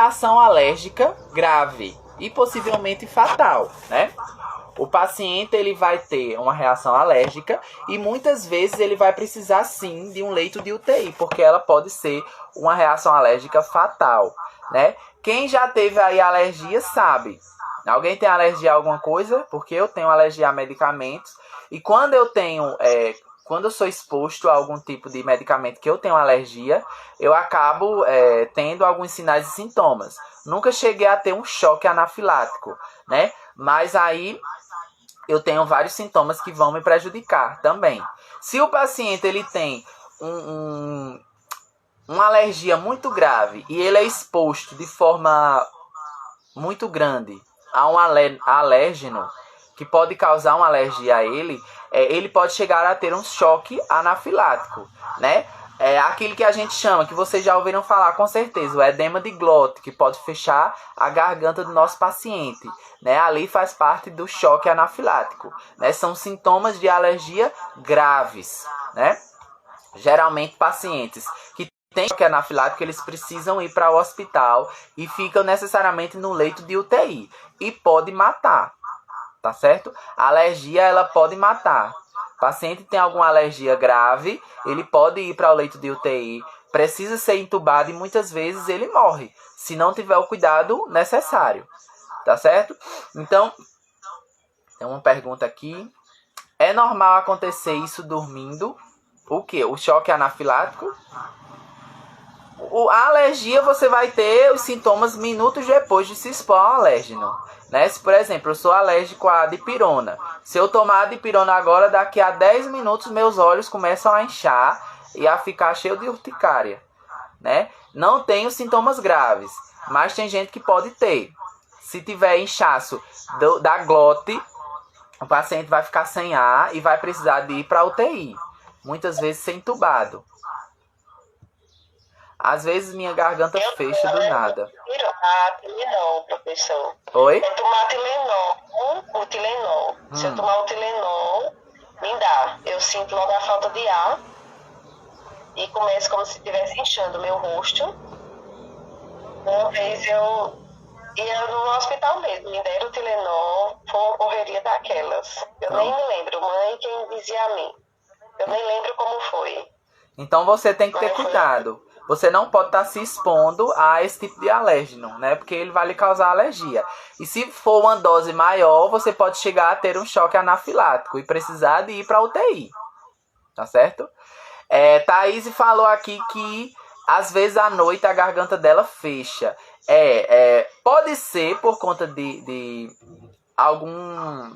reação alérgica grave e possivelmente fatal, né? O paciente ele vai ter uma reação alérgica e muitas vezes ele vai precisar sim de um leito de UTI, porque ela pode ser uma reação alérgica fatal, né? Quem já teve aí alergia sabe. Alguém tem alergia a alguma coisa? Porque eu tenho alergia a medicamentos e quando eu sou exposto a algum tipo de medicamento que eu tenho alergia, eu acabo tendo alguns sinais e sintomas. Nunca cheguei a ter um choque anafilático, né? Mas aí eu tenho vários sintomas que vão me prejudicar também. Se o paciente ele tem uma alergia muito grave e ele é exposto de forma muito grande a um alérgeno que pode causar uma alergia a ele, ele pode chegar a ter um choque anafilático, né? É aquilo que a gente chama, que vocês já ouviram falar com certeza, o edema de glote, que pode fechar a garganta do nosso paciente, né? Ali faz parte do choque anafilático, né? São sintomas de alergia graves, né? Geralmente pacientes que têm choque anafilático, eles precisam ir para o hospital e ficam necessariamente no leito de UTI e pode matar, tá certo? A alergia, ela pode matar. O paciente tem alguma alergia grave, ele pode ir para o leito de UTI, precisa ser entubado e muitas vezes ele morre, se não tiver o cuidado necessário, tá certo? Então, tem uma pergunta aqui. É normal acontecer isso dormindo? O quê? O choque anafilático? A alergia você vai ter os sintomas minutos depois de se expor ao alérgeno, né? Se, por exemplo, eu sou alérgico à dipirona. Se eu tomar a dipirona agora, daqui a 10 minutos meus olhos começam a inchar e a ficar cheio de urticária, né? Não tenho sintomas graves, mas tem gente que pode ter. Se tiver inchaço da glote, o paciente vai ficar sem ar e vai precisar de ir para a UTI. Muitas vezes ser entubado. Às vezes minha garganta fecha do nada. Tilenol, professor. Oi? Eu tomar o Tilenol. Se eu tomar o Tilenol, me dá. Eu sinto logo a falta de ar e começo como se estivesse inchando o meu rosto. Uma vez eu ia no hospital mesmo, me deram o Tilenol, foi uma correria daquelas. Eu nem me lembro, mãe quem dizia a mim. Eu nem lembro como foi. Então você tem que ter cuidado. Você não pode estar se expondo a esse tipo de alérgeno, né? Porque ele vai lhe causar alergia. E se for uma dose maior, você pode chegar a ter um choque anafilático e precisar de ir para a UTI. Tá certo? Thaís falou aqui que às vezes à noite a garganta dela fecha. Pode ser por conta de algum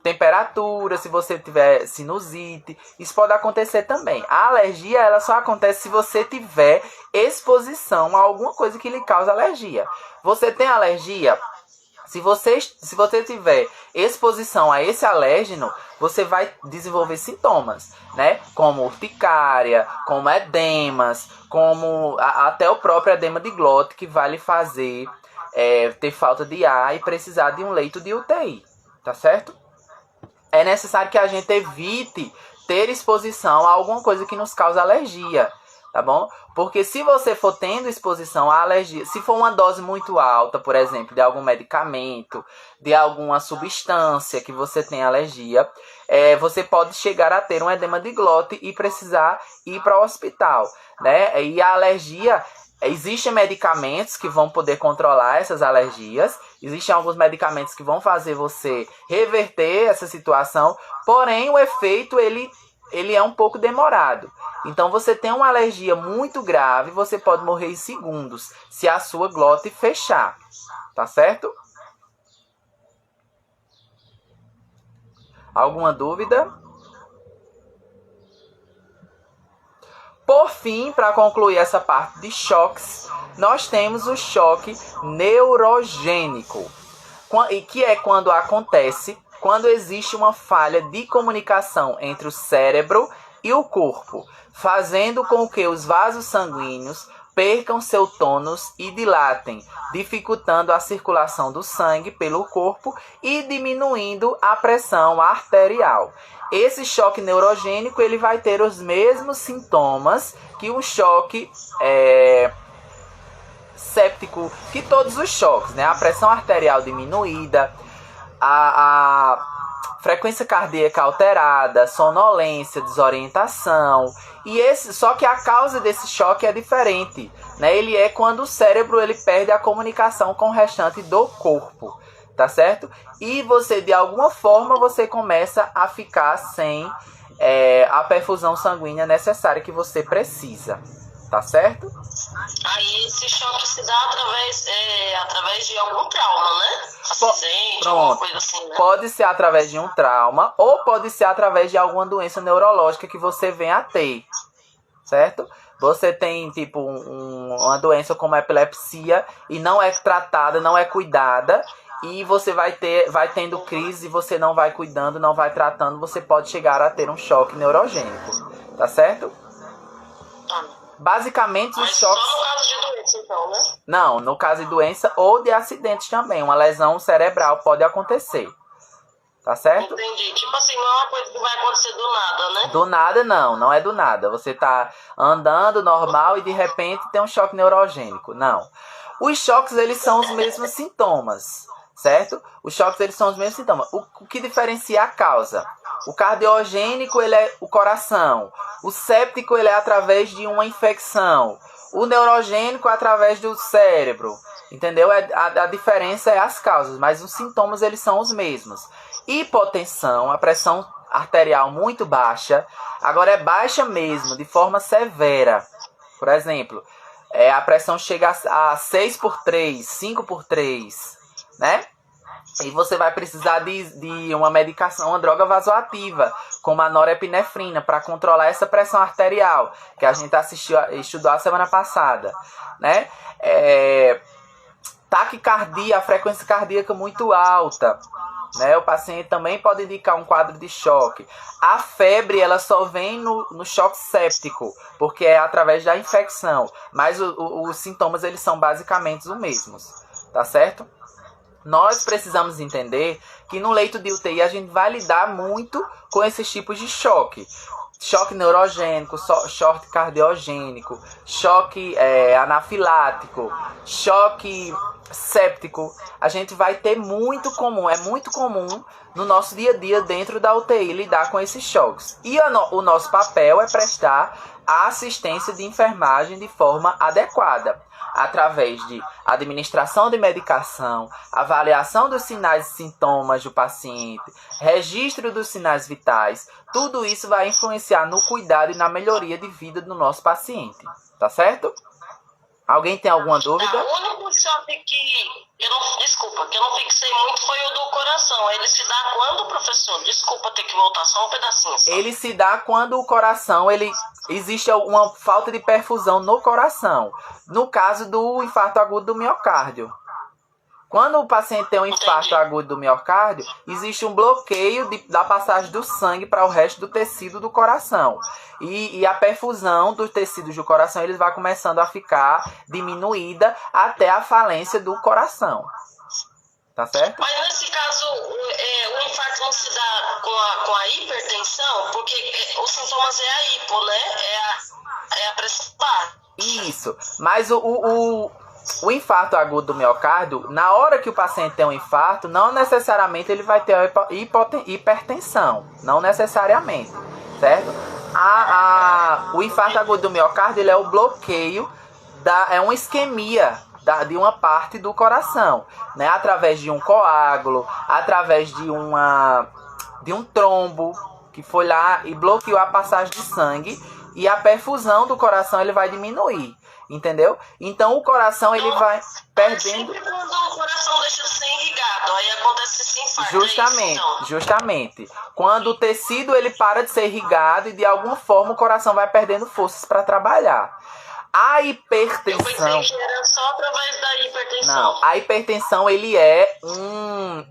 temperatura, se você tiver sinusite, isso pode acontecer também. A alergia, ela só acontece se você tiver exposição a alguma coisa que lhe causa alergia. Você tem alergia? Se você tiver exposição a esse alérgeno, você vai desenvolver sintomas, né? Como urticária, como edemas, como até o próprio edema de glote, que vai lhe fazer ter falta de ar e precisar de um leito de UTI, tá certo? É necessário que a gente evite ter exposição a alguma coisa que nos cause alergia, tá bom? Porque se você for tendo exposição à alergia, se for uma dose muito alta, por exemplo, de algum medicamento, de alguma substância que você tem alergia, você pode chegar a ter um edema de glote e precisar ir para o hospital, né? E a alergia, existem medicamentos que vão poder controlar essas alergias. Existem alguns medicamentos que vão fazer você reverter essa situação. Porém, o efeito ele é um pouco demorado. Então, você tem uma alergia muito grave, você pode morrer em segundos se a sua glote fechar. Tá certo? Alguma dúvida? Por fim, para concluir essa parte de choques, nós temos o choque neurogênico, que é quando existe uma falha de comunicação entre o cérebro e o corpo, fazendo com que os vasos sanguíneos percam seu tônus e dilatem, dificultando a circulação do sangue pelo corpo e diminuindo a pressão arterial. Esse choque neurogênico ele vai ter os mesmos sintomas que um choque séptico, que todos os choques, né? A pressão arterial diminuída, a frequência cardíaca alterada, sonolência, desorientação. Só que a causa desse choque é diferente, né? Ele é quando o cérebro ele perde a comunicação com o restante do corpo, tá certo? E você, de alguma forma, você começa a ficar sem a perfusão sanguínea necessária que você precisa, tá certo? Aí esse choque se dá através de algum trauma, né? Acidente, alguma coisa assim, né? Pode ser através de um trauma ou pode ser através de alguma doença neurológica que você venha a ter, certo? Você tem, tipo, uma doença como a epilepsia e não é tratada, não é cuidada, e você vai tendo crise, você não vai cuidando, não vai tratando, você pode chegar a ter um choque neurogênico, tá certo? Basicamente, os choques... Só no caso de doença, então, né? Não, no caso de doença ou de acidentes também. Uma lesão cerebral pode acontecer. Tá certo? Entendi. Tipo assim, não é uma coisa que vai acontecer do nada, né? Do nada, não é do nada. Você tá andando normal e de repente tem um choque neurogênico. Não. Os choques, eles são os mesmos sintomas, certo? Os choques, eles são os mesmos sintomas. O que diferencia a causa? O cardiogênico, ele é o coração. O séptico, ele é através de uma infecção. O neurogênico, através do cérebro. Entendeu? A diferença é as causas, mas os sintomas, eles são os mesmos. Hipotensão, a pressão arterial muito baixa. Agora é baixa mesmo, de forma severa. Por exemplo, a pressão chega a 6/3, 5/3, né? E você vai precisar de uma medicação, uma droga vasoativa, como a norepinefrina, para controlar essa pressão arterial, que a gente estudou a semana passada, né? Taquicardia, a frequência cardíaca muito alta, né? O paciente também pode indicar um quadro de choque. A febre, ela só vem no choque séptico, porque é através da infecção, mas os sintomas, eles são basicamente os mesmos, tá certo? Nós precisamos entender que no leito de UTI a gente vai lidar muito com esses tipos de choque. Choque neurogênico, choque cardiogênico, choque anafilático, choque séptico. A gente vai ter muito comum no nosso dia a dia dentro da UTI lidar com esses choques. E o nosso papel é prestar a assistência de enfermagem de forma adequada, através de administração de medicação, avaliação dos sinais e sintomas do paciente, registro dos sinais vitais. Tudo isso vai influenciar no cuidado e na melhoria de vida do nosso paciente. Tá certo? Alguém tem alguma dúvida? O único choque que eu não fixei muito foi o do coração. Ele se dá quando, professor? Desculpa ter que voltar só um pedacinho. Só. Ele se dá quando o coração, existe uma falta de perfusão no coração. No caso do infarto agudo do miocárdio. Quando o paciente tem um infarto agudo do miocárdio, existe um bloqueio da passagem do sangue para o resto do tecido do coração. E a perfusão dos tecidos do coração, eles vai começando a ficar diminuída até a falência do coração. Tá certo? Mas nesse caso, o infarto não se dá com a hipertensão, porque os sintomas é a hipo, né? É a pressão baixa. Isso, mas o infarto agudo do miocárdio, na hora que o paciente tem um infarto, não necessariamente ele vai ter hipertensão, não necessariamente, certo? O infarto agudo do miocárdio, ele é o bloqueio, é uma isquemia de uma parte do coração, né? Através de um coágulo, através de um trombo que foi lá e bloqueou a passagem de sangue, e a perfusão do coração ele vai diminuir. Entendeu? Então o coração ele vai perdendo. Sempre quando o coração deixa de ser irrigado, aí acontece esse infarto. Justamente. Quando o tecido ele para de ser irrigado e de alguma forma o coração vai perdendo forças para trabalhar. A hipertensão. Eu pensei que era só através da hipertensão. Não, a hipertensão ele é um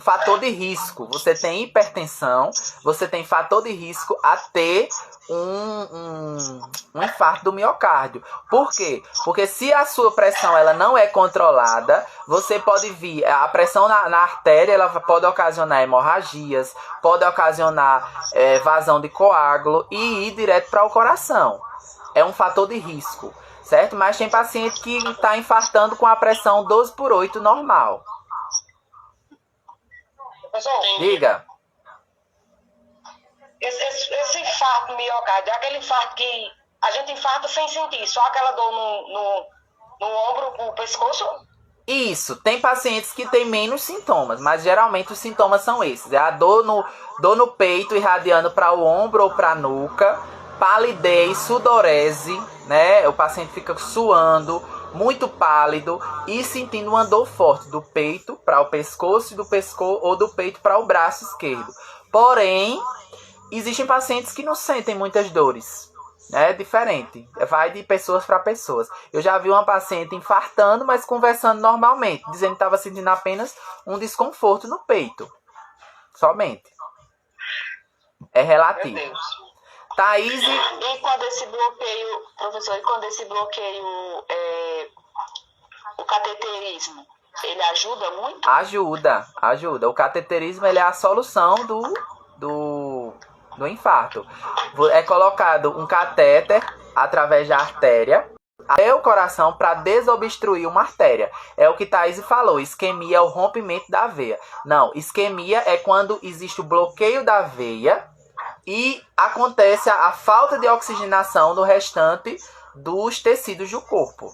fator de risco. Você tem hipertensão, você tem fator de risco a ter um infarto do miocárdio. Por quê? Porque se a sua pressão ela não é controlada, você pode vir, a pressão na artéria ela pode ocasionar hemorragias, pode ocasionar vazão de coágulo e ir direto para o coração. É um fator de risco, certo? Mas tem paciente que está infartando com a pressão 12/8 normal. Diga. Esse infarto miocárdio é aquele infarto que a gente infarta sem sentir, só aquela dor no ombro, no pescoço? Isso, tem pacientes que têm menos sintomas, mas geralmente os sintomas são esses. É a dor no peito irradiando para o ombro ou para a nuca, palidez, sudorese, né? O paciente fica suando, muito pálido e sentindo uma dor forte do peito para o pescoço ou do peito para o braço esquerdo. Porém, existem pacientes que não sentem muitas dores. É diferente, vai de pessoas para pessoas. Eu já vi uma paciente infartando, mas conversando normalmente, dizendo que estava sentindo apenas um desconforto no peito. Somente. É relativo. Meu Deus. Thaís. E quando esse bloqueio, professor, o cateterismo, ele ajuda muito? Ajuda. O cateterismo ele é a solução do infarto. É colocado um catéter através da artéria até o coração para desobstruir uma artéria. É o que Thaís falou, isquemia é o rompimento da veia. Não, isquemia é quando existe o bloqueio da veia e acontece a falta de oxigenação do restante dos tecidos do corpo.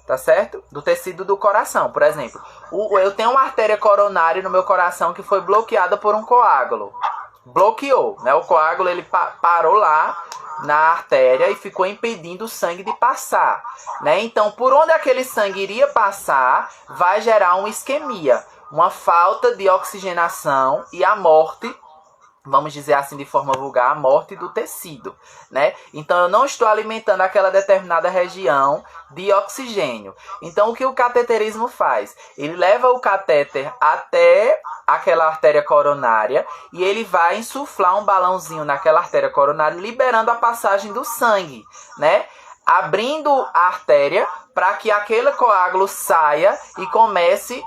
Tá certo? Do tecido do coração, por exemplo. Eu tenho uma artéria coronária no meu coração que foi bloqueada por um coágulo. Bloqueou, né? O coágulo ele parou lá na artéria e ficou impedindo o sangue de passar, né? Então, por onde aquele sangue iria passar, vai gerar uma isquemia, uma falta de oxigenação e a morte, vamos dizer assim de forma vulgar, a morte do tecido, né? Então, eu não estou alimentando aquela determinada região de oxigênio. Então, o que o cateterismo faz? Ele leva o catéter até aquela artéria coronária e ele vai insuflar um balãozinho naquela artéria coronária, liberando a passagem do sangue, né? Abrindo a artéria para que aquele coágulo saia e comece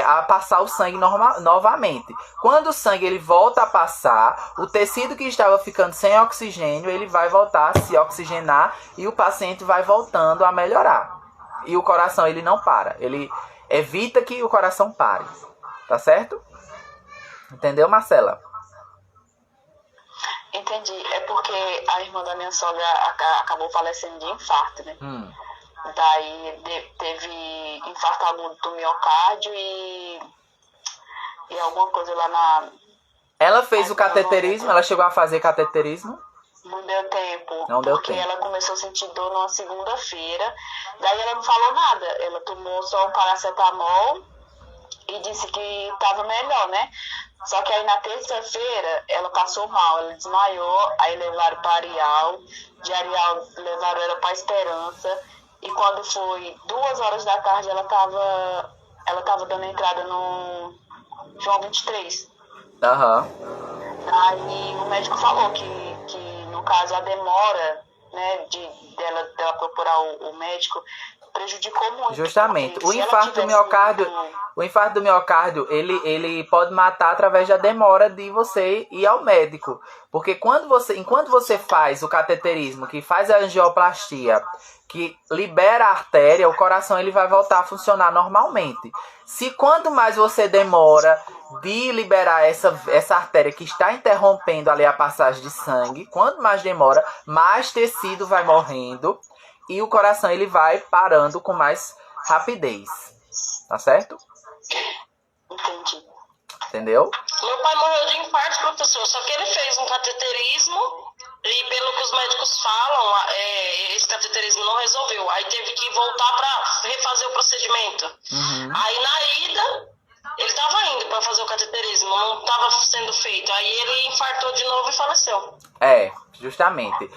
a passar o sangue novamente. Quando o sangue ele volta a passar, o tecido que estava ficando sem oxigênio, ele vai voltar a se oxigenar e o paciente vai voltando a melhorar. E o coração ele não para, ele evita que o coração pare. Tá certo? Entendeu, Marcela? Entendi. É porque a irmã da minha sogra acabou falecendo de infarto, né? Daí teve infarto agudo do miocárdio e alguma coisa lá na... Ela fez o cateterismo? Ela chegou a fazer cateterismo? Não deu tempo. Não deu porque tempo. Ela começou a sentir dor numa segunda-feira. Daí ela não falou nada. Ela tomou só um paracetamol e disse que estava melhor, né? Só que aí na terça-feira ela passou mal, ela desmaiou, aí levaram para Areal, de Areal levaram ela para Esperança, e quando foi 2 horas da tarde ela tava dando entrada no João 23. Aí o médico falou que no caso a demora, né, dela procurar o médico prejudicou muito. Justamente. O infarto do miocárdio, ele pode matar através da demora de você ir ao médico. Porque enquanto você faz o cateterismo, que faz a angioplastia, que libera a artéria, o coração ele vai voltar a funcionar normalmente. Se quanto mais você demora de liberar essa artéria que está interrompendo ali a passagem de sangue, quanto mais demora, mais tecido vai morrendo e o coração ele vai parando com mais rapidez. Tá certo? Entendi. Entendeu? Meu pai morreu de infarto, professor, só que ele fez um cateterismo e pelo que os médicos falam, esse cateterismo não resolveu. Aí teve que voltar para refazer o procedimento. Aí na ida, ele estava indo para fazer o cateterismo, não estava sendo feito. Aí ele infartou de novo e faleceu. Justamente.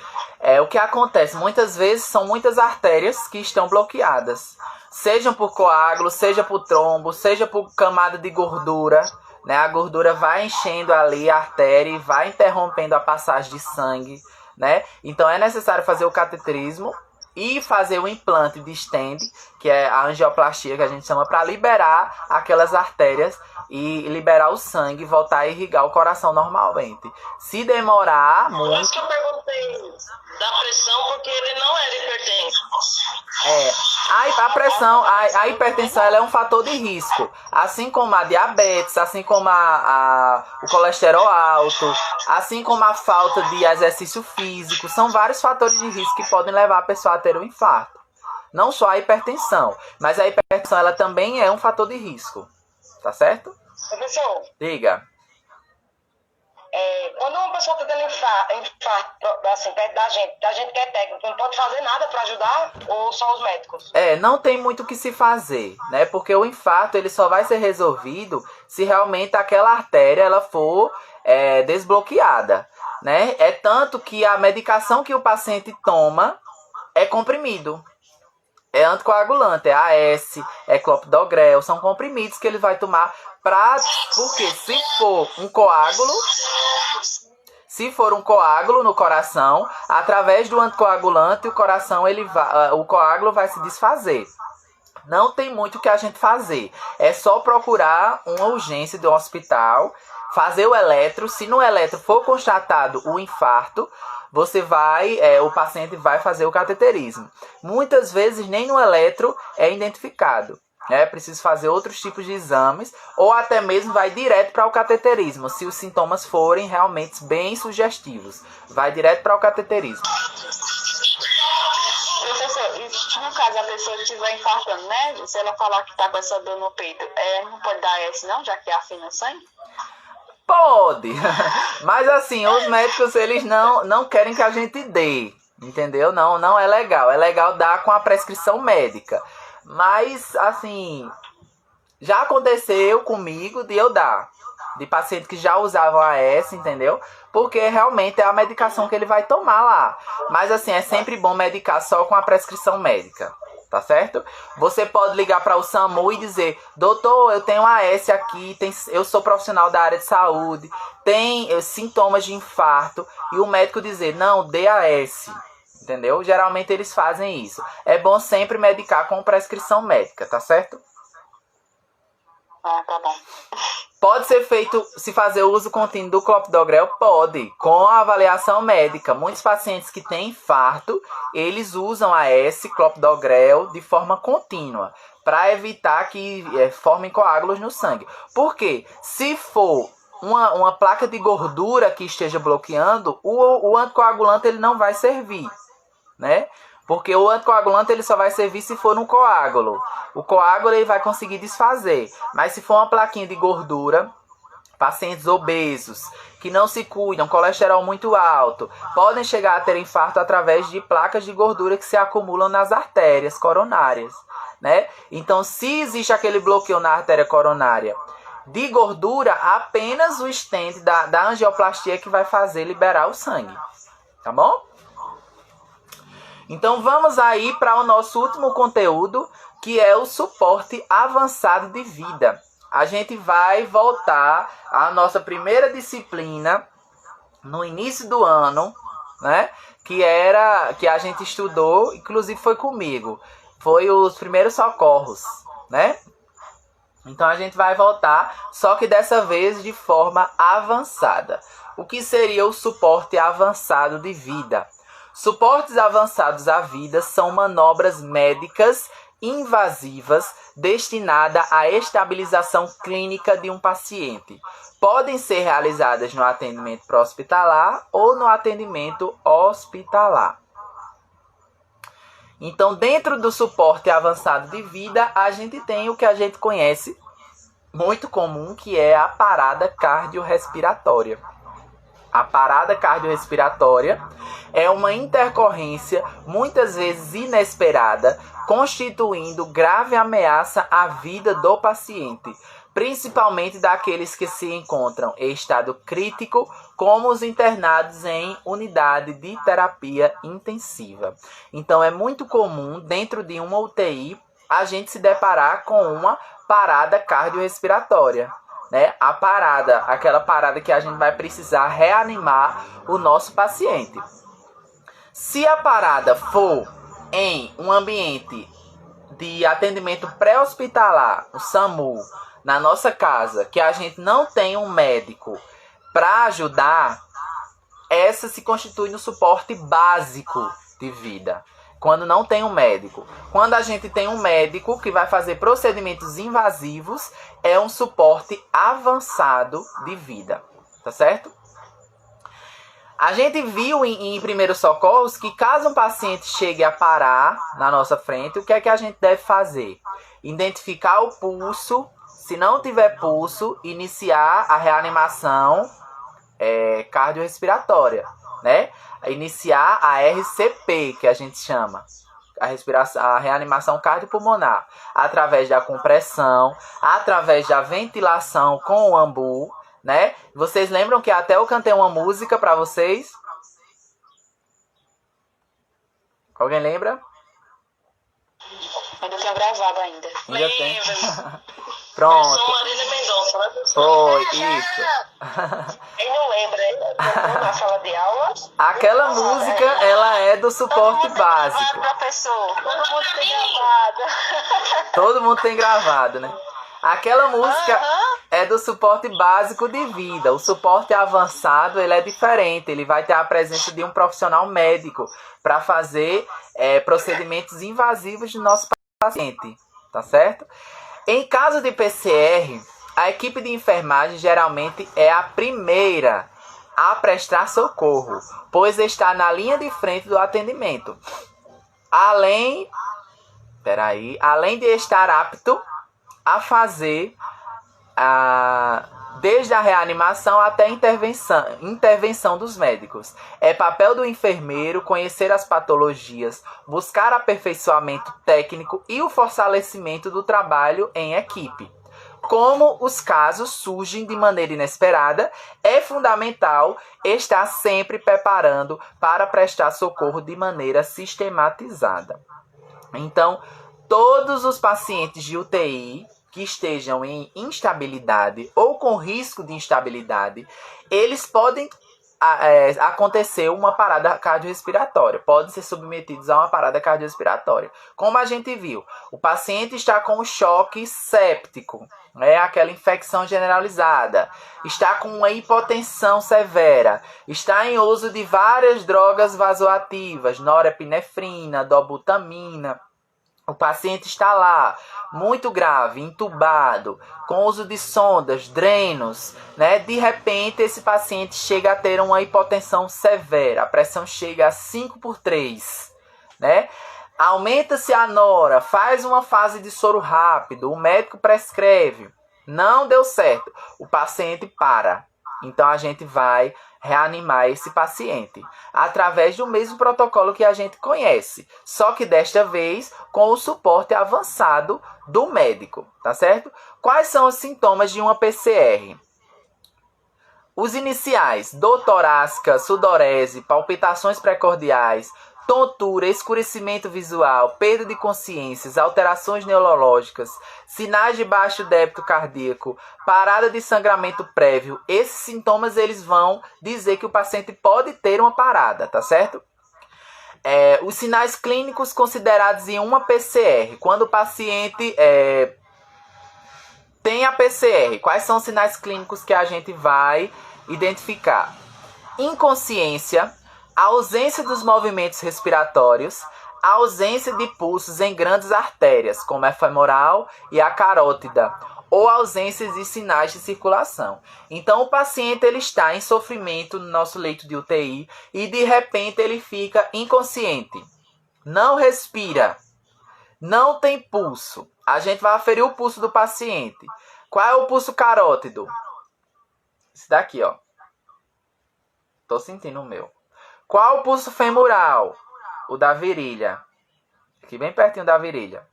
O que acontece, muitas vezes são muitas artérias que estão bloqueadas. Seja por coágulo, seja por trombo, seja por camada de gordura, né? A gordura vai enchendo ali a artéria e vai interrompendo a passagem de sangue, né? Então é necessário fazer o cateterismo e fazer o implante de stent, que é a angioplastia que a gente chama, para liberar aquelas artérias e liberar o sangue e voltar a irrigar o coração normalmente. Se demorar Por muito... isso que eu perguntei da pressão, porque ele não era hipertenso. A pressão, a hipertensão, ela é um fator de risco, assim como a diabetes, assim como o colesterol alto, assim como a falta de exercício físico. São vários fatores de risco que podem levar a pessoa a ter um infarto. Não só a hipertensão, mas a hipertensão ela também é um fator de risco. Tá certo? Professor, Diga. quando uma pessoa está tendo infarto, assim, perto da gente que é técnico, não pode fazer nada para ajudar, ou só os médicos? Não tem muito o que se fazer, né? Porque o infarto ele só vai ser resolvido se realmente aquela artéria ela for desbloqueada, né? É tanto que a medicação que o paciente toma é comprimido. É anticoagulante, é AS, é clopidogrel, são comprimidos que ele vai tomar porque se for um coágulo no coração, através do anticoagulante, o coágulo vai se desfazer. Não tem muito o que a gente fazer. É só procurar uma urgência de um hospital, fazer o eletro. Se no eletro for constatado o infarto, o paciente vai fazer o cateterismo. Muitas vezes nem no eletro é identificado. É preciso fazer outros tipos de exames, ou até mesmo vai direto para o cateterismo, se os sintomas forem realmente bem sugestivos. Vai direto para o cateterismo. Professor, e se no caso a pessoa estiver infartando, né? Se ela falar que está com essa dor no peito, não pode dar esse não, já que afina o sangue? Pode, mas assim, os médicos eles não querem que a gente dê, entendeu? Não é legal. É legal dar com a prescrição médica. Mas, assim, já aconteceu comigo de eu dar. De pacientes que já usavam AS, entendeu? Porque realmente é a medicação que ele vai tomar lá. Mas, assim, é sempre bom medicar só com a prescrição médica. Tá certo? Você pode ligar para o SAMU e dizer: doutor, eu tenho AS aqui, eu sou profissional da área de saúde, tem sintomas de infarto. E o médico dizer: não, dê AS. Entendeu? Geralmente eles fazem isso. É bom sempre medicar com prescrição médica, tá certo? Tá bom. Pode ser feito, se fazer uso contínuo do clopidogrel, pode, com a avaliação médica. Muitos pacientes que têm infarto, eles usam AS, clopidogrel, de forma contínua, para evitar que formem coágulos no sangue. Por quê? Se for uma placa de gordura que esteja bloqueando, o anticoagulante ele não vai servir, né? Porque o anticoagulante ele só vai servir se for um coágulo. O coágulo ele vai conseguir desfazer. Mas se for uma plaquinha de gordura, pacientes obesos, que não se cuidam, colesterol muito alto, podem chegar a ter infarto através de placas de gordura que se acumulam nas artérias coronárias, né? Então, se existe aquele bloqueio na artéria coronária de gordura, apenas o stent da angioplastia que vai fazer liberar o sangue. Tá bom? Então vamos aí para o nosso último conteúdo, que é o suporte avançado de vida. A gente vai voltar à nossa primeira disciplina no início do ano, né? Que a gente estudou, inclusive foi comigo. Foi os primeiros socorros, né? Então a gente vai voltar, só que dessa vez de forma avançada. O que seria o suporte avançado de vida? Suportes avançados à vida são manobras médicas invasivas destinadas à estabilização clínica de um paciente. Podem ser realizadas no atendimento pré-hospitalar ou no atendimento hospitalar. Então, dentro do suporte avançado de vida, a gente tem o que a gente conhece, muito comum, que é a parada cardiorrespiratória. A parada cardiorrespiratória é uma intercorrência, muitas vezes inesperada, constituindo grave ameaça à vida do paciente, principalmente daqueles que se encontram em estado crítico, como os internados em unidade de terapia intensiva. Então, é muito comum, dentro de uma UTI, a gente se deparar com uma parada cardiorrespiratória. Né? Aquela parada que a gente vai precisar reanimar o nosso paciente. Se a parada for em um ambiente de atendimento pré-hospitalar, o SAMU, na nossa casa, que a gente não tem um médico para ajudar, essa se constitui no suporte básico de vida. Quando não tem um médico. Quando a gente tem um médico que vai fazer procedimentos invasivos, é um suporte avançado de vida. Tá certo? A gente viu em primeiros socorros que caso um paciente chegue a parar na nossa frente, o que é que a gente deve fazer? Identificar o pulso. Se não tiver pulso, iniciar a reanimação cardiorrespiratória, né? Iniciar a RCP, que a gente chama, a reanimação cardiopulmonar, através da compressão, através da ventilação com o ambu, né? Vocês lembram que até eu cantei uma música para vocês? Alguém lembra? Ainda tenho gravado ainda. Ainda tem. Pronto. Pronto. Marília Mendonça, né? Foi, isso. Quem não lembra, na sala de aula? Aquela música, ela é do suporte básico. Professor, todo mundo tem gravado. Todo mundo tem gravado, né? Aquela música é do suporte básico de vida. O suporte avançado, ele é diferente. Ele vai ter a presença de um profissional médico para fazer procedimentos invasivos de nosso paciente. Tá certo? Em caso de PCR, a equipe de enfermagem geralmente é a primeira a prestar socorro, pois está na linha de frente do atendimento. Além de estar apto a fazer desde a reanimação até a intervenção dos médicos. É papel do enfermeiro conhecer as patologias, buscar aperfeiçoamento técnico e o fortalecimento do trabalho em equipe. Como os casos surgem de maneira inesperada, é fundamental estar sempre preparando para prestar socorro de maneira sistematizada. Então, todos os pacientes de UTI que estejam em instabilidade ou com risco de instabilidade, eles podem acontecer uma parada cardiorrespiratória, podem ser submetidos a uma parada cardiorrespiratória. Como a gente viu, o paciente está com choque séptico, aquela infecção generalizada, está com uma hipotensão severa, está em uso de várias drogas vasoativas, norepinefrina, dobutamina. O paciente está lá, muito grave, entubado, com uso de sondas, drenos, né? De repente, esse paciente chega a ter uma hipotensão severa, a pressão chega a 5/3, né? Aumenta-se a nora, faz uma fase de soro rápido, o médico prescreve, não deu certo, o paciente para. Então, a gente vai reanimar esse paciente através do mesmo protocolo que a gente conhece, só que desta vez com o suporte avançado do médico, tá certo? Quais são os sintomas de uma PCR? Os iniciais: dor torácica, sudorese, palpitações precordiais, tontura, escurecimento visual, perda de consciências, alterações neurológicas, sinais de baixo débito cardíaco, parada de sangramento prévio. Esses sintomas eles vão dizer que o paciente pode ter uma parada, tá certo? Os sinais clínicos considerados em uma PCR. Quando o paciente tem a PCR, quais são os sinais clínicos que a gente vai identificar? Inconsciência, ausência dos movimentos respiratórios, ausência de pulsos em grandes artérias, como a femoral e a carótida, ou ausência de sinais de circulação. Então, o paciente ele está em sofrimento no nosso leito de UTI e, de repente, ele fica inconsciente, não respira, não tem pulso. A gente vai aferir o pulso do paciente. Qual é o pulso carótido? Esse daqui, ó. Tô sentindo o meu. Qual o pulso femoral? O da virilha. Aqui bem pertinho da virilha.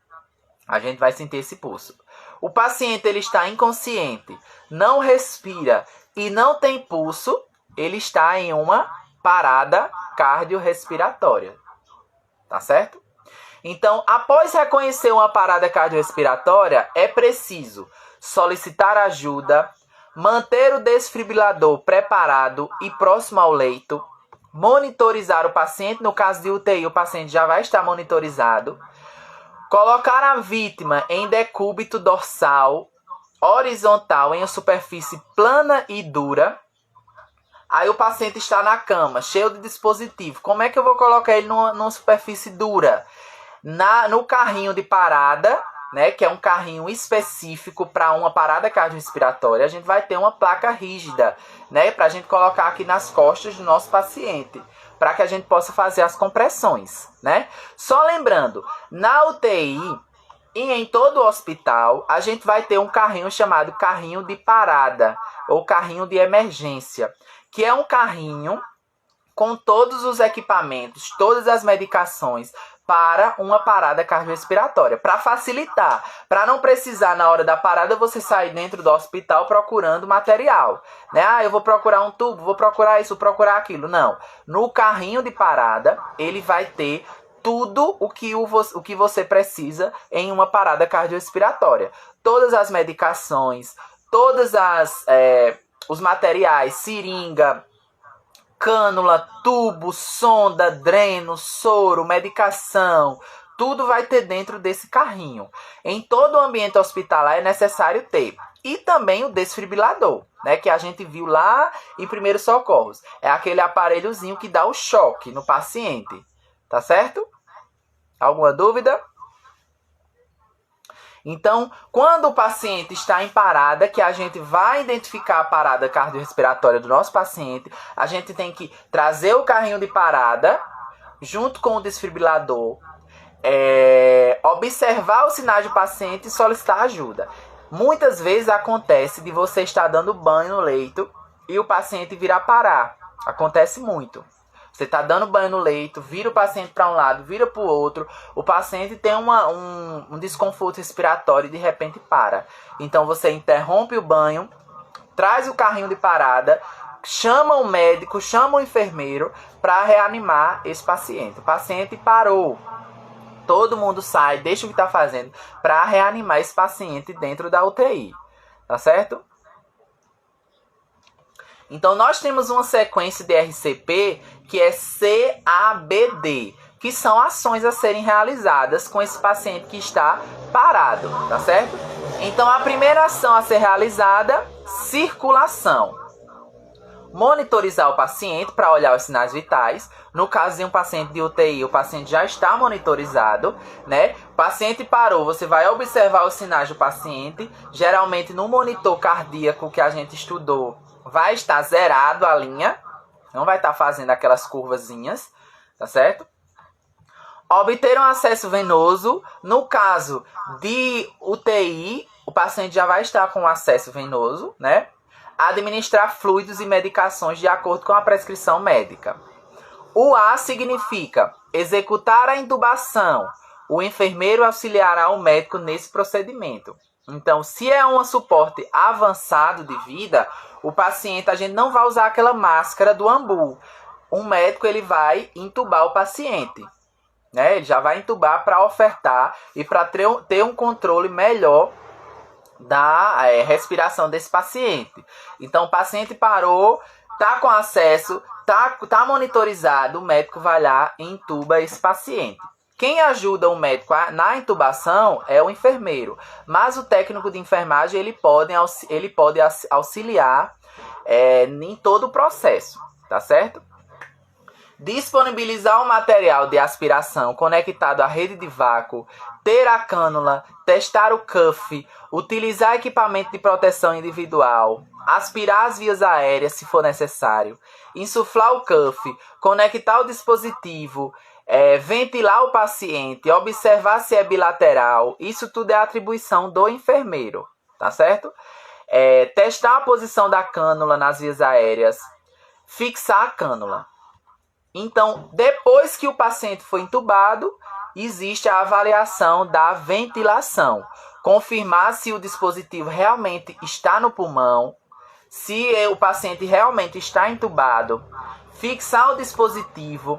A gente vai sentir esse pulso. O paciente ele está inconsciente, não respira e não tem pulso. Ele está em uma parada cardiorrespiratória. Tá certo? Então, após reconhecer uma parada cardiorrespiratória, é preciso solicitar ajuda, manter o desfibrilador preparado e próximo ao leito, monitorizar o paciente. No caso de UTI, o paciente já vai estar monitorizado. Colocar a vítima em decúbito dorsal horizontal em uma superfície plana e dura. Aí o paciente está na cama, cheio de dispositivo. Como é que eu vou colocar ele numa superfície dura? No carrinho de parada, né, que é um carrinho específico para uma parada cardiorrespiratória, a gente vai ter uma placa rígida, né, para a gente colocar aqui nas costas do nosso paciente, para que a gente possa fazer as compressões, né? Só lembrando, na UTI e em todo o hospital, a gente vai ter um carrinho chamado carrinho de parada ou carrinho de emergência, que é um carrinho com todos os equipamentos, todas as medicações para uma parada cardiorrespiratória, para facilitar, para não precisar na hora da parada você sair dentro do hospital procurando material, né? Ah, eu vou procurar um tubo, vou procurar isso, vou procurar aquilo. Não, no carrinho de parada ele vai ter tudo o que você precisa em uma parada cardiorrespiratória. Todas as medicações, todas os materiais, seringa, cânula, tubo, sonda, dreno, soro, medicação, tudo vai ter dentro desse carrinho. Em todo o ambiente hospitalar é necessário ter. E também o desfibrilador, né, que a gente viu lá em primeiros socorros. É aquele aparelhozinho que dá o choque no paciente. Tá certo? Alguma dúvida? Então, quando o paciente está em parada, que a gente vai identificar a parada cardiorrespiratória do nosso paciente, a gente tem que trazer o carrinho de parada, junto com o desfibrilador, observar os sinais do paciente e solicitar ajuda. Muitas vezes acontece de você estar dando banho no leito e o paciente vir a parar. Acontece muito. Você está dando banho no leito, vira o paciente para um lado, vira para o outro. O paciente tem um desconforto respiratório e de repente para. Então você interrompe o banho, traz o carrinho de parada, chama o médico, chama o enfermeiro para reanimar esse paciente. O paciente parou. Todo mundo sai, deixa o que está fazendo para reanimar esse paciente dentro da UTI. Tá certo? Então, nós temos uma sequência de RCP que é CABD, que são ações a serem realizadas com esse paciente que está parado, tá certo? Então, a primeira ação a ser realizada, circulação. Monitorizar o paciente para olhar os sinais vitais. No caso de um paciente de UTI, o paciente já está monitorizado, né? O paciente parou, você vai observar os sinais do paciente. Geralmente, no monitor cardíaco que a gente estudou, vai estar zerado a linha, não vai estar fazendo aquelas curvazinhas, tá certo? Obter um acesso venoso. No caso de UTI, o paciente já vai estar com acesso venoso, né? Administrar fluidos e medicações de acordo com a prescrição médica. O A significa executar a intubação. O enfermeiro auxiliará o médico nesse procedimento. Então, se é um suporte avançado de vida, o paciente, a gente não vai usar aquela máscara do ambu. O médico, ele vai intubar o paciente, né? Ele já vai intubar para ofertar e para ter um controle melhor da respiração desse paciente. Então, o paciente parou, tá com acesso, tá monitorizado, o médico vai lá e intuba esse paciente. Quem ajuda o médico na intubação é o enfermeiro, mas o técnico de enfermagem ele pode auxiliar em todo o processo, tá certo? Disponibilizar o material de aspiração conectado à rede de vácuo, ter a cânula, testar o cuff, utilizar equipamento de proteção individual, aspirar as vias aéreas se for necessário, insuflar o cuff, conectar o dispositivo, ventilar o paciente, observar se é bilateral. Isso tudo é atribuição do enfermeiro, tá certo? Testar a posição da cânula nas vias aéreas, fixar a cânula. Então, depois que o paciente foi intubado, existe a avaliação da ventilação. Confirmar se o dispositivo realmente está no pulmão, se o paciente realmente está intubado, fixar o dispositivo,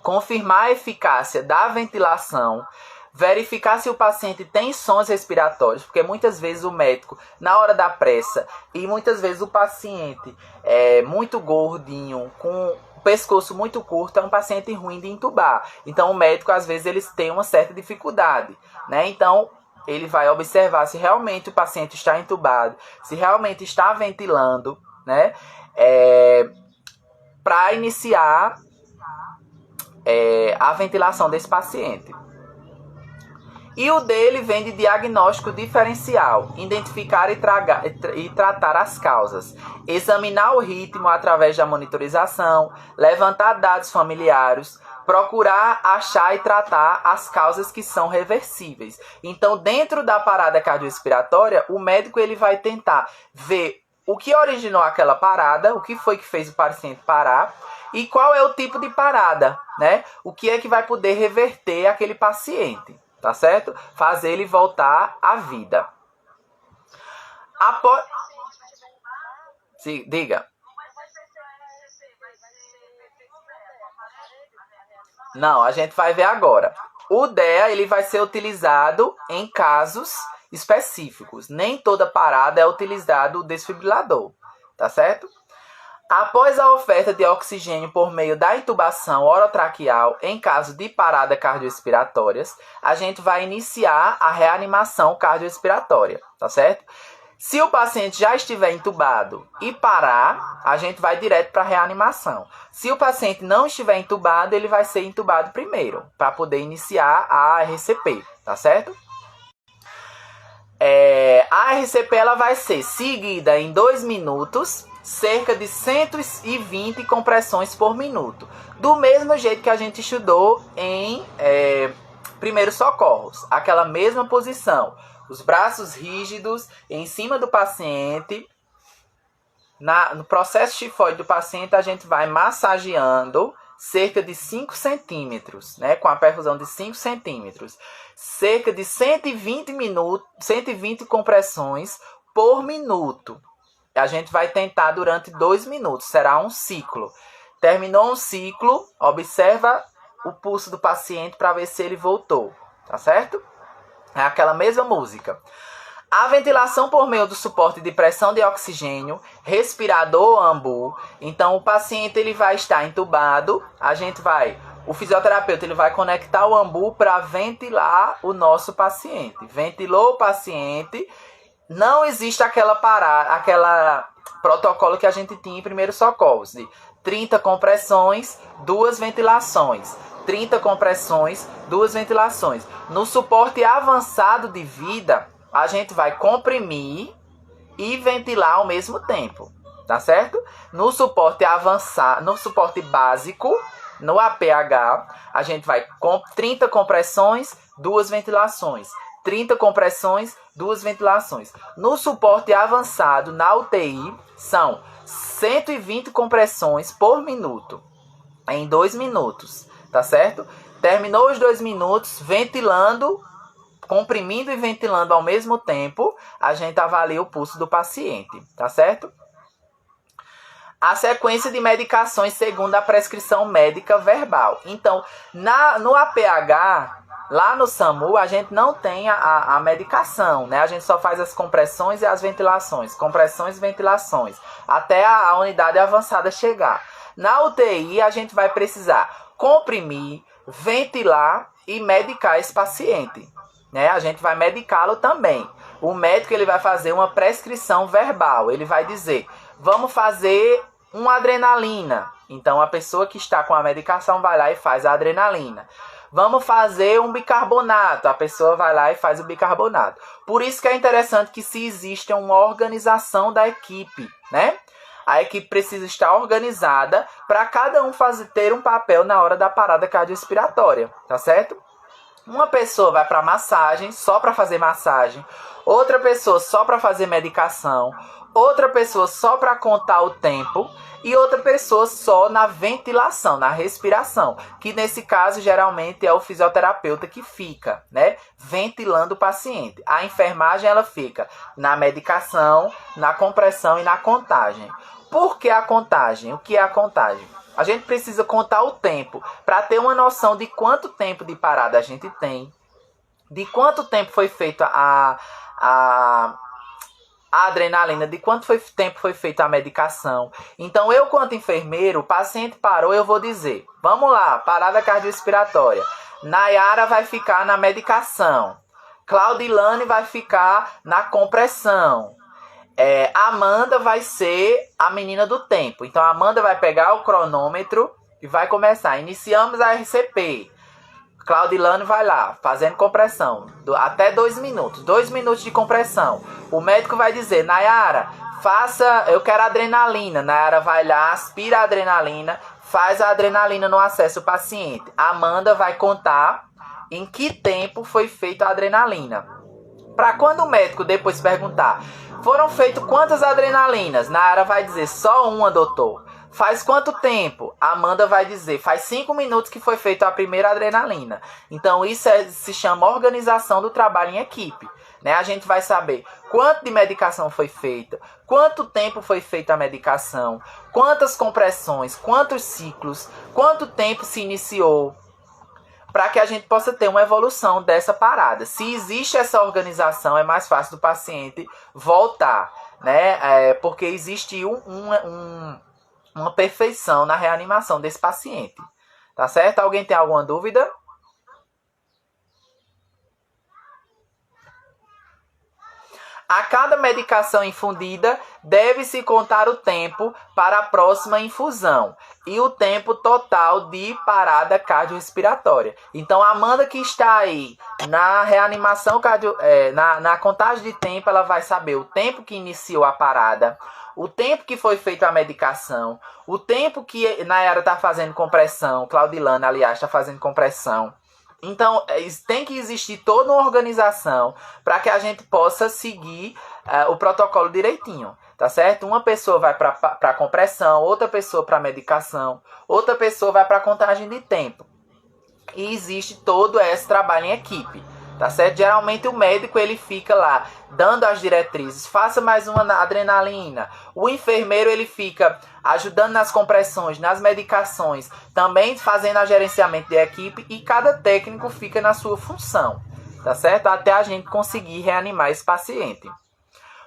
confirmar a eficácia da ventilação, verificar se o paciente tem sons respiratórios, porque muitas vezes o médico, na hora da pressa, e muitas vezes o paciente é muito gordinho, com pescoço muito curto é um paciente ruim de intubar. Então, o médico, às vezes, eles têm uma certa dificuldade, né? Então, ele vai observar se realmente o paciente está intubado, se realmente está ventilando, né? Para iniciar a ventilação desse paciente. E o dele vem de diagnóstico diferencial, identificar e tratar as causas, examinar o ritmo através da monitorização, levantar dados familiares, procurar achar e tratar as causas que são reversíveis. Então, dentro da parada cardiorrespiratória, o médico ele vai tentar ver o que originou aquela parada, o que foi que fez o paciente parar e qual é o tipo de parada, né? O que é que vai poder reverter aquele paciente. Tá certo? Fazer ele voltar à vida. Sim, diga. Não, a gente vai ver agora. O DEA ele vai ser utilizado em casos específicos. Nem toda parada é utilizado o desfibrilador. Tá certo? Após a oferta de oxigênio por meio da intubação orotraqueal em caso de parada cardiorrespiratórias, a gente vai iniciar a reanimação cardiorrespiratória, tá certo? Se o paciente já estiver intubado e parar, a gente vai direto para a reanimação. Se o paciente não estiver intubado, ele vai ser intubado primeiro, para poder iniciar a RCP, tá certo? A RCP ela vai ser seguida em 2 minutos, cerca de 120 compressões por minuto. Do mesmo jeito que a gente estudou em primeiros socorros. Aquela mesma posição. Os braços rígidos em cima do paciente. No processo tifoide do paciente, a gente vai massageando cerca de 5 centímetros, né, com a perfusão de 5 centímetros. Cerca de 120 compressões por minuto. A gente vai tentar durante 2 minutos. Será um ciclo. Terminou um ciclo, observa o pulso do paciente para ver se ele voltou. Tá certo? É aquela mesma música. A ventilação por meio do suporte de pressão de oxigênio, respirador AMBU. Então, o paciente ele vai estar intubado. O fisioterapeuta ele vai conectar o AMBU para ventilar o nosso paciente. Ventilou o paciente. Não existe aquela protocolo que a gente tinha em primeiros socorros, de 30 compressões, 2 ventilações. 30 compressões, 2 ventilações. No suporte avançado de vida, a gente vai comprimir e ventilar ao mesmo tempo, tá certo? No suporte avançado, no suporte básico, no APH, a gente vai com 30 compressões, 2 ventilações. 30 compressões, 2 ventilações. No suporte avançado, na UTI, são 120 compressões por minuto, em 2 minutos, tá certo? Terminou os 2 minutos, ventilando, comprimindo e ventilando ao mesmo tempo, a gente avalia o pulso do paciente, tá certo? A sequência de medicações segundo a prescrição médica verbal. Então, no APH... Lá no SAMU, a gente não tem a medicação, né? A gente só faz as compressões e as ventilações. Compressões e ventilações. Até a unidade avançada chegar. Na UTI, a gente vai precisar comprimir, ventilar e medicar esse paciente, né? A gente vai medicá-lo também. O médico ele vai fazer uma prescrição verbal. Ele vai dizer, vamos fazer uma adrenalina. Então, a pessoa que está com a medicação vai lá e faz a adrenalina. Vamos fazer um bicarbonato. A pessoa vai lá e faz o bicarbonato. Por isso que é interessante que se existe uma organização da equipe, né? A equipe precisa estar organizada para cada um ter um papel na hora da parada cardiorrespiratória, tá certo? Uma pessoa vai para massagem, só para fazer massagem. Outra pessoa só para fazer medicação. Outra pessoa só para contar o tempo. E outra pessoa só na ventilação, na respiração. Que nesse caso, geralmente, é o fisioterapeuta que fica, né? Ventilando o paciente. A enfermagem, ela fica na medicação, na compressão e na contagem. Por que a contagem? O que é a contagem? A gente precisa contar o tempo para ter uma noção de quanto tempo de parada a gente tem. De quanto tempo foi feita a a adrenalina, de quanto tempo foi feita a medicação. Então, eu, quanto enfermeiro, o paciente parou, eu vou dizer, vamos lá, parada cardiorrespiratória. Nayara vai ficar na medicação. Claudilane vai ficar na compressão. Amanda vai ser a menina do tempo. Então, a Amanda vai pegar o cronômetro e vai começar. Iniciamos a RCP. Claudilane vai lá, fazendo compressão. Até 2 minutos. 2 minutos de compressão. O médico vai dizer, Nayara, eu quero adrenalina. Nayara vai lá, aspira a adrenalina, faz a adrenalina no acesso ao paciente. Amanda vai contar em que tempo foi feita a adrenalina. Para quando o médico depois perguntar, foram feitas quantas adrenalinas? Nayara vai dizer, só uma, doutor. Faz quanto tempo? A Amanda vai dizer, faz 5 minutos que foi feita a primeira adrenalina. Então, isso se chama organização do trabalho em equipe. Né? A gente vai saber quanto de medicação foi feita, quanto tempo foi feita a medicação, quantas compressões, quantos ciclos, quanto tempo se iniciou, para que a gente possa ter uma evolução dessa parada. Se existe essa organização, é mais fácil do paciente voltar, né? Porque existe uma perfeição na reanimação desse paciente. Tá certo? Alguém tem alguma dúvida? A cada medicação infundida, deve-se contar o tempo para a próxima infusão e o tempo total de parada cardiorrespiratória. Então, a Amanda que está aí na reanimação na contagem de tempo, ela vai saber o tempo que iniciou a parada, o tempo que foi feita a medicação, o tempo que Nayara está fazendo compressão, Claudilane, aliás, está fazendo compressão. Então, tem que existir toda uma organização para que a gente possa seguir o protocolo direitinho, tá certo? Uma pessoa vai para compressão, outra pessoa para medicação, outra pessoa vai para contagem de tempo. E existe todo esse trabalho em equipe, tá certo? Geralmente o médico ele fica lá dando as diretrizes, faça mais uma adrenalina. O enfermeiro ele fica ajudando nas compressões, nas medicações, também fazendo a gerenciamento de equipe e cada técnico fica na sua função, tá certo? Até a gente conseguir reanimar esse paciente.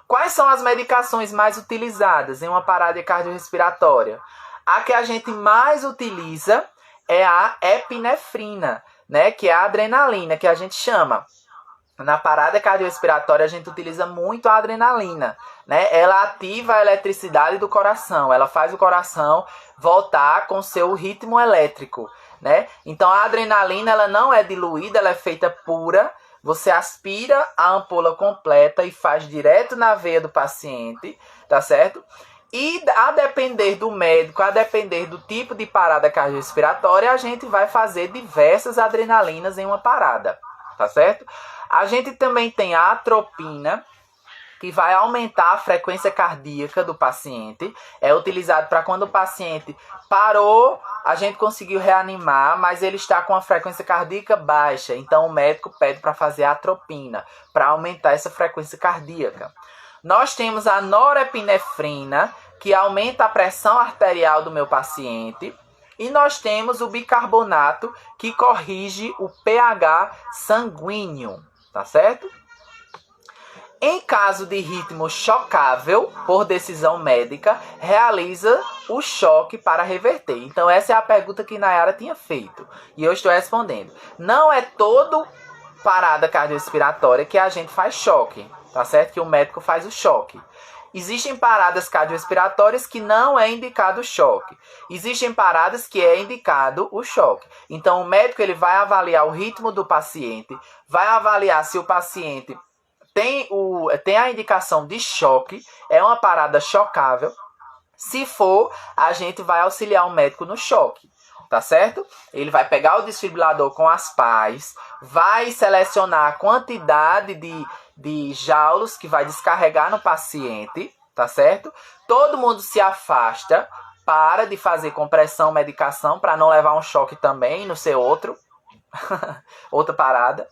Quais são as medicações mais utilizadas em uma parada cardiorrespiratória? A que a gente mais utiliza é a epinefrina, né? Que é a adrenalina, que a gente chama. Na parada cardiorrespiratória, a gente utiliza muito a adrenalina, né? Ela ativa a eletricidade do coração, ela faz o coração voltar com seu ritmo elétrico, né? Então, a adrenalina, ela não é diluída, ela é feita pura. Você aspira a ampola completa e faz direto na veia do paciente, tá certo? E a depender do médico, a depender do tipo de parada cardiorrespiratória, a gente vai fazer diversas adrenalinas em uma parada, tá certo? A gente também tem a atropina, que vai aumentar a frequência cardíaca do paciente. É utilizado para quando o paciente parou, a gente conseguiu reanimar, mas ele está com a frequência cardíaca baixa. Então o médico pede para fazer a atropina, para aumentar essa frequência cardíaca. Nós temos a norepinefrina, que aumenta a pressão arterial do meu paciente. E nós temos o bicarbonato, que corrige o pH sanguíneo, tá certo? Em caso de ritmo chocável, por decisão médica, realiza o choque para reverter. Então, essa é a pergunta que Nayara tinha feito. E eu estou respondendo. Não é todo parada cardiorrespiratória que a gente faz choque, tá certo? Que o médico faz o choque. Existem paradas cardiorrespiratórias que não é indicado o choque. Existem paradas que é indicado o choque. Então, o médico ele vai avaliar o ritmo do paciente, vai avaliar se o paciente tem a indicação de choque, é uma parada chocável. Se for, a gente vai auxiliar o médico no choque, tá certo? Ele vai pegar o desfibrilador com as pás, vai selecionar a quantidade de joules que vai descarregar no paciente, tá certo? Todo mundo se afasta, para de fazer compressão, medicação, para não levar um choque também no seu outra parada.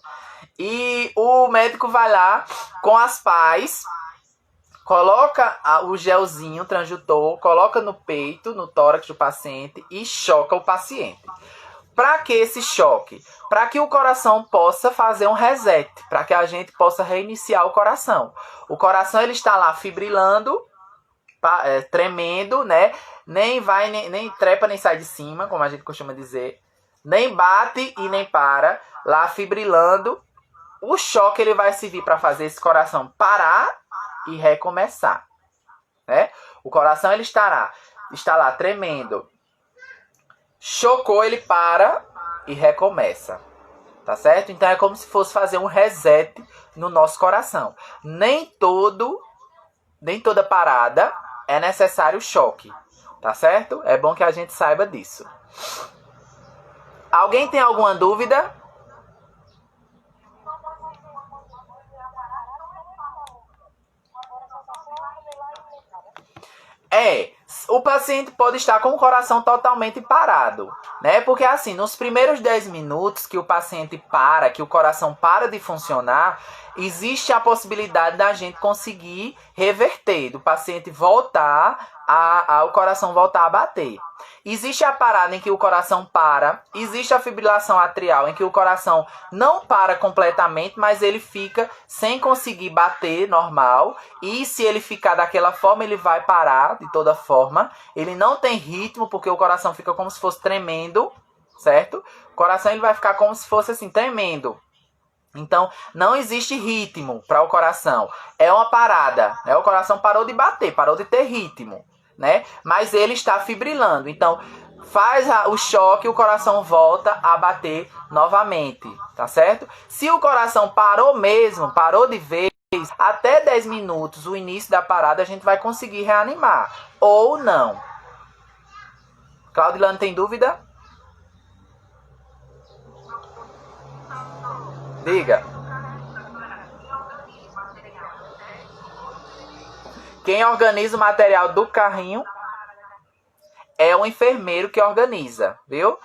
E o médico vai lá com as pás, coloca o gelzinho transdutor, coloca no peito, no tórax do paciente e choca o paciente. Para que esse choque? Para que o coração possa fazer um reset, para que a gente possa reiniciar o coração. O coração ele está lá fibrilando, tremendo, né? Nem vai, nem trepa, nem sai de cima, como a gente costuma dizer. Nem bate e nem para, lá fibrilando. O choque ele vai servir para fazer esse coração parar e recomeçar, né? O coração ele está lá tremendo. Chocou, ele para e recomeça. Tá certo? Então é como se fosse fazer um reset no nosso coração. Nem toda parada é necessário choque. Tá certo? É bom que a gente saiba disso. Alguém tem alguma dúvida? O paciente pode estar com o coração totalmente parado, né? Porque assim, nos primeiros 10 minutos que o paciente para, que o coração para de funcionar, existe a possibilidade da gente conseguir reverter, do paciente voltar o coração voltar a bater. Existe a parada em que o coração para, existe a fibrilação atrial em que o coração não para completamente, mas ele fica sem conseguir bater normal, e se ele ficar daquela forma, ele vai parar de toda forma. Ele não tem ritmo, porque o coração fica como se fosse tremendo, certo? O coração ele vai ficar como se fosse assim, tremendo. Então, não existe ritmo para o coração. É uma parada, né? O coração parou de bater, parou de ter ritmo, né? Mas ele está fibrilando. Então, faz o choque e o coração volta a bater novamente, tá certo? Se o coração parou mesmo, parou de vez, até 10 minutos, o início da parada, a gente vai conseguir reanimar. Ou não. Claudilane, tem dúvida? Diga. Quem organiza o material do carrinho é o enfermeiro que organiza, viu?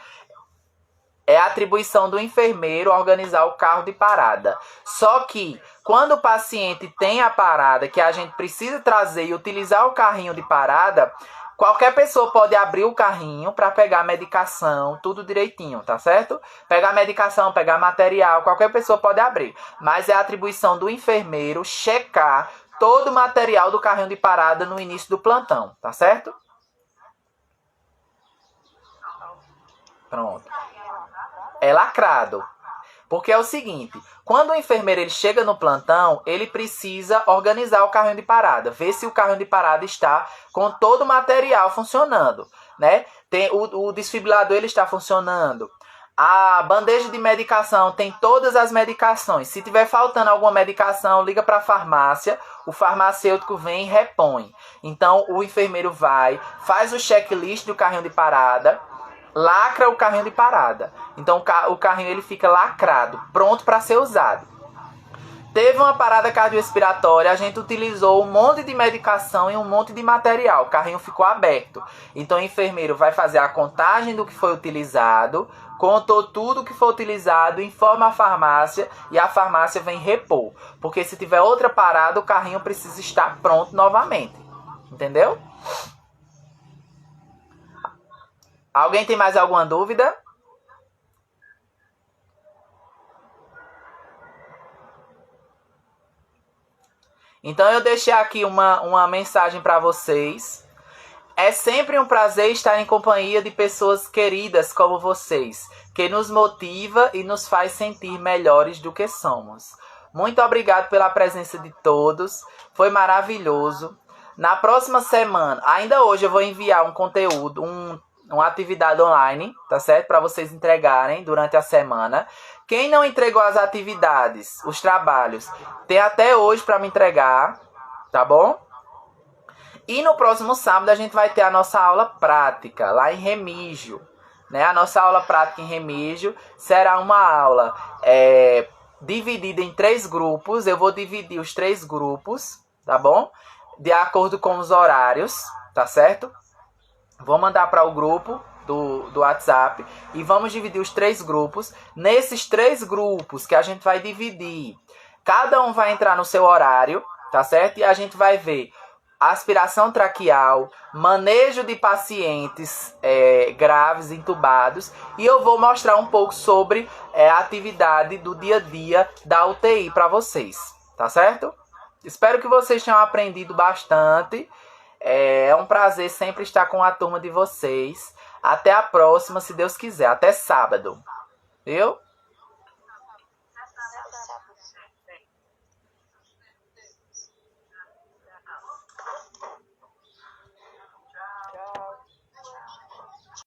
É a atribuição do enfermeiro organizar o carro de parada. Só que, quando o paciente tem a parada, que a gente precisa trazer e utilizar o carrinho de parada, qualquer pessoa pode abrir o carrinho para pegar medicação, tudo direitinho, tá certo? Pegar medicação, pegar material, qualquer pessoa pode abrir. Mas é a atribuição do enfermeiro checar todo o material do carrinho de parada no início do plantão, tá certo? Pronto. É lacrado. Porque é o seguinte, quando o enfermeiro ele chega no plantão, ele precisa organizar o carrinho de parada, ver se o carrinho de parada está com todo o material funcionando, né? Tem o desfibrilador ele está funcionando. A bandeja de medicação tem todas as medicações. Se tiver faltando alguma medicação, liga para a farmácia, o farmacêutico vem e repõe. Então o enfermeiro vai, faz o checklist do carrinho de parada, lacra o carrinho de parada. Então o carrinho ele fica lacrado, pronto para ser usado. Teve uma parada cardiorrespiratória, a gente utilizou um monte de medicação e um monte de material. O carrinho ficou aberto. Então o enfermeiro vai fazer a contagem do que foi utilizado, contou tudo que foi utilizado, informa a farmácia e a farmácia vem repor. Porque se tiver outra parada, o carrinho precisa estar pronto novamente. Entendeu? Alguém tem mais alguma dúvida? Então eu deixei aqui uma mensagem para vocês. É sempre um prazer estar em companhia de pessoas queridas como vocês, que nos motiva e nos faz sentir melhores do que somos. Muito obrigado pela presença de todos. Foi maravilhoso. Na próxima semana, ainda hoje eu vou enviar um conteúdo, uma atividade online, tá certo? Para vocês entregarem durante a semana. Quem não entregou as atividades, os trabalhos, tem até hoje para me entregar, tá bom? E no próximo sábado a gente vai ter a nossa aula prática, lá em Remígio, né? A nossa aula prática em Remígio será uma aula dividida em 3 grupos. Eu vou dividir os 3 grupos, tá bom? De acordo com os horários, tá certo? Vou mandar para o grupo do WhatsApp e vamos dividir os 3 grupos. Nesses 3 grupos que a gente vai dividir, cada um vai entrar no seu horário, tá certo? E a gente vai ver aspiração traqueal, manejo de pacientes graves, entubados, e eu vou mostrar um pouco sobre a atividade do dia a dia da UTI para vocês, tá certo? Espero que vocês tenham aprendido bastante. É um prazer sempre estar com a turma de vocês. Até a próxima, se Deus quiser. Até sábado. Viu?